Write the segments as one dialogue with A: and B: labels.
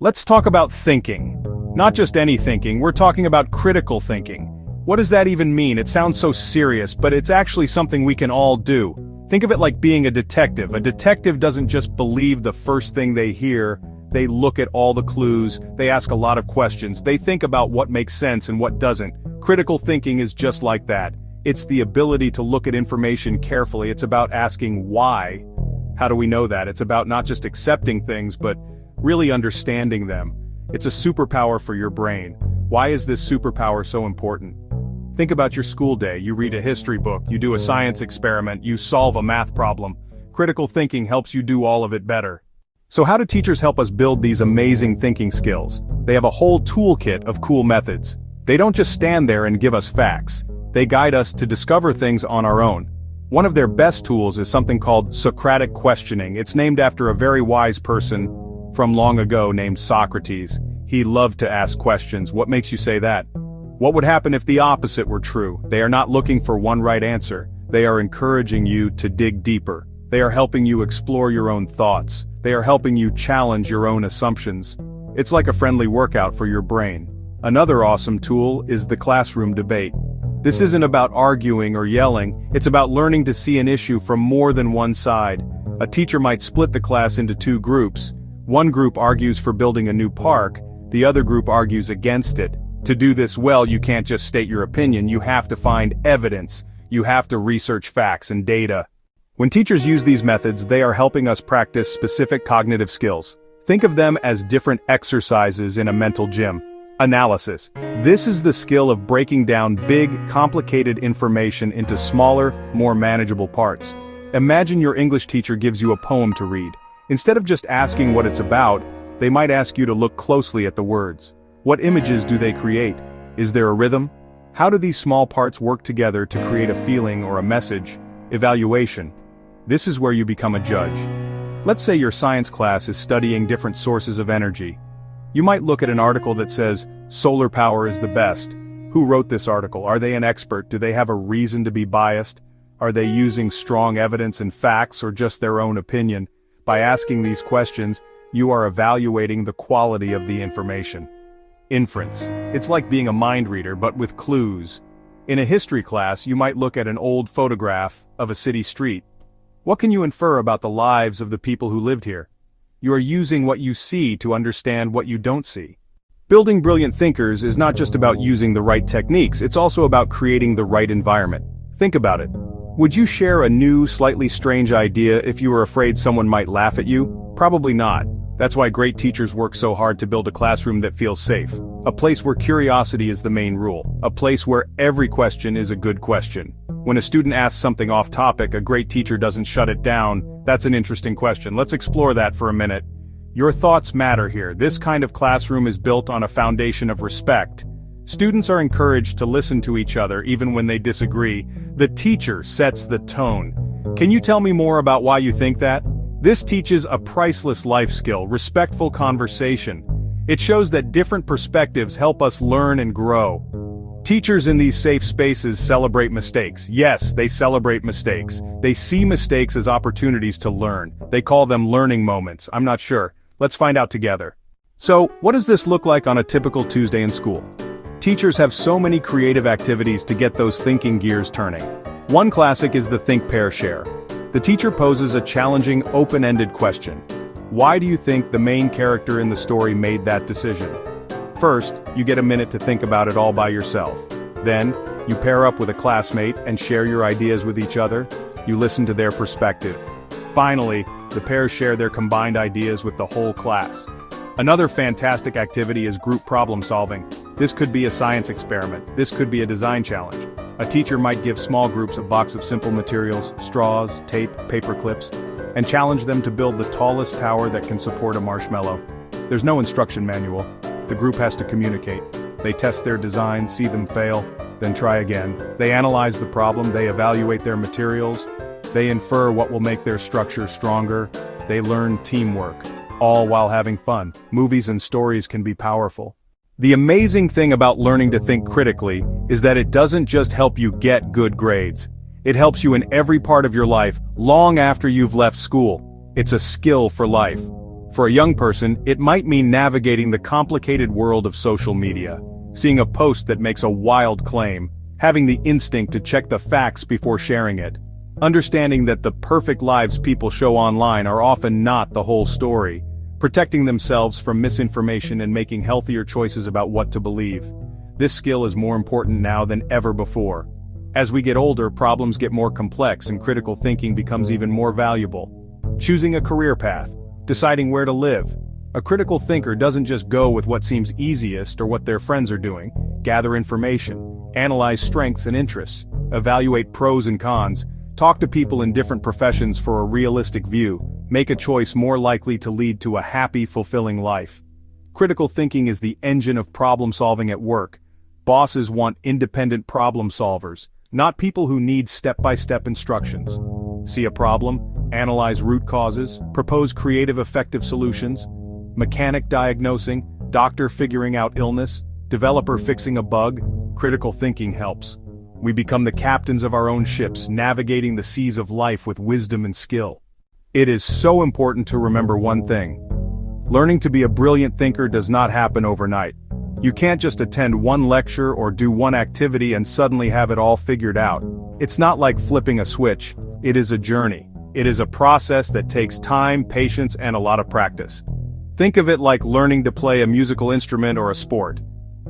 A: Let's talk about thinking. Not just any thinking, we're talking about critical thinking. What does that even mean? It sounds so serious, but it's actually something we can all do. Think of it like being a detective. A detective doesn't just believe the first thing they hear, they look at all the clues, they ask a lot of questions, they think about what makes sense and what doesn't. Critical thinking is just like that. It's the ability to look at information carefully. It's about asking why. How do we know that? It's about not just accepting things, but really understanding them. It's a superpower for your brain. Why is this superpower so important? Think about your school day. You read a history book, you do a science experiment, you solve a math problem. Critical thinking helps you do all of it better. So how do teachers help us build these amazing thinking skills? They have a whole toolkit of cool methods. They don't just stand there and give us facts. They guide us to discover things on our own. One of their best tools is something called Socratic questioning. It's named after a very wise person from long ago named Socrates. He loved to ask questions. What makes you say that? What would happen if the opposite were true? They are not looking for one right answer. They are encouraging you to dig deeper. They are helping you explore your own thoughts. They are helping you challenge your own assumptions. It's like a friendly workout for your brain. Another awesome tool is the classroom debate. This isn't about arguing or yelling, it's about learning to see an issue from more than one side. A teacher might split the class into two groups. One group argues for building a new park, the other group argues against it. To do this well, you can't just state your opinion, you have to find evidence. You have to research facts and data. When teachers use these methods, they are helping us practice specific cognitive skills. Think of them as different exercises in a mental gym. Analysis. This is the skill of breaking down big, complicated information into smaller, more manageable parts. Imagine your English teacher gives you a poem to read. Instead of just asking what it's about, they might ask you to look closely at the words. What images do they create? Is there a rhythm? How do these small parts work together to create a feeling or a message? Evaluation. This is where you become a judge. Let's say your science class is studying different sources of energy. You might look at an article that says, solar power is the best. Who wrote this article? Are they an expert? Do they have a reason to be biased? Are they using strong evidence and facts or just their own opinion? By asking these questions, you are evaluating the quality of the information. Inference. It's like being a mind reader, but with clues. In a history class, you might look at an old photograph of a city street. What can you infer about the lives of the people who lived here? You are using what you see to understand what you don't see. Building brilliant thinkers is not just about using the right techniques, it's also about creating the right environment. Think about it. Would you share a new, slightly strange idea if you were afraid someone might laugh at you? Probably not. That's why great teachers work so hard to build a classroom that feels safe. A place where curiosity is the main rule. A place where every question is a good question. When a student asks something off topic, a great teacher doesn't shut it down. That's an interesting question. Let's explore that for a minute. Your thoughts matter here. This kind of classroom is built on a foundation of respect. Students are encouraged to listen to each other even when they disagree. The teacher sets the tone. Can you tell me more about why you think that? This teaches a priceless life skill, respectful conversation. It shows that different perspectives help us learn and grow. Teachers in these safe spaces celebrate mistakes. Yes, they celebrate mistakes. They see mistakes as opportunities to learn. They call them learning moments. I'm not sure. Let's find out together. So, what does this look like on a typical Tuesday in school? Teachers have so many creative activities to get those thinking gears turning. One classic is the Think, Pair, Share. The teacher poses a challenging, open-ended question. Why do you think the main character in the story made that decision? First, you get a minute to think about it all by yourself. Then, you pair up with a classmate and share your ideas with each other. You listen to their perspective. Finally, the pairs share their combined ideas with the whole class. Another fantastic activity is group problem solving. This could be a science experiment. This could be a design challenge. A teacher might give small groups a box of simple materials, straws, tape, paper clips, and challenge them to build the tallest tower that can support a marshmallow. There's no instruction manual. The group has to communicate. They test their designs, see them fail, then try again. They analyze the problem, they evaluate their materials, they infer what will make their structure stronger, they learn teamwork, all while having fun. Movies and stories can be powerful. The amazing thing about learning to think critically is that it doesn't just help you get good grades. It helps you in every part of your life, long after you've left school. It's a skill for life. For a young person, it might mean navigating the complicated world of social media, seeing a post that makes a wild claim, having the instinct to check the facts before sharing it, understanding that the perfect lives people show online are often not the whole story, protecting themselves from misinformation and making healthier choices about what to believe. This skill is more important now than ever before. As we get older, problems get more complex and critical thinking becomes even more valuable. Choosing a career path, deciding where to live. A critical thinker doesn't just go with what seems easiest or what their friends are doing. Gather information, analyze strengths and interests, evaluate pros and cons, talk to people in different professions for a realistic view, make a choice more likely to lead to a happy, fulfilling life. Critical thinking is the engine of problem solving at work. Bosses want independent problem solvers, not people who need step-by-step instructions. See a problem, analyze root causes, propose creative effective solutions. Mechanic diagnosing, doctor figuring out illness, developer fixing a bug. Critical thinking helps. We become the captains of our own ships, navigating the seas of life with wisdom and skill. It is so important to remember one thing. Learning to be a brilliant thinker does not happen overnight. You can't just attend one lecture or do one activity and suddenly have it all figured out. It's not like flipping a switch. It is a journey. It is a process that takes time, patience, and a lot of practice. Think of it like learning to play a musical instrument or a sport.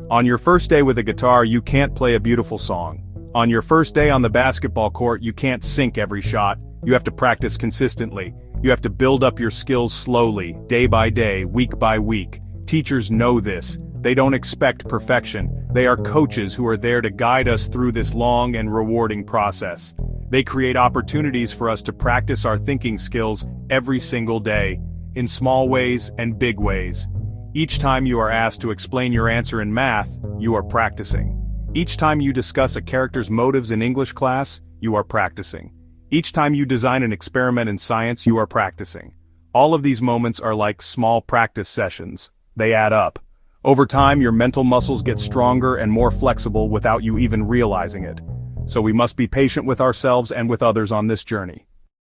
A: On your first day with a guitar, you can't play a beautiful song. On your first day on the basketball court, you can't sink every shot. You have to practice consistently. You have to build up your skills slowly, day by day, week by week. Teachers know this. They don't expect perfection. They are coaches who are there to guide us through this long and rewarding process. They create opportunities for us to practice our thinking skills every single day, in small ways and big ways. Each time you are asked to explain your answer in math, you are practicing. Each time you discuss a character's motives in English class, you are practicing. Each time you design an experiment in science, you are practicing. All of these moments are like small practice sessions. They add up. Over time, your mental muscles get stronger and more flexible without you even realizing it. So we must be patient with ourselves and with others on this journey.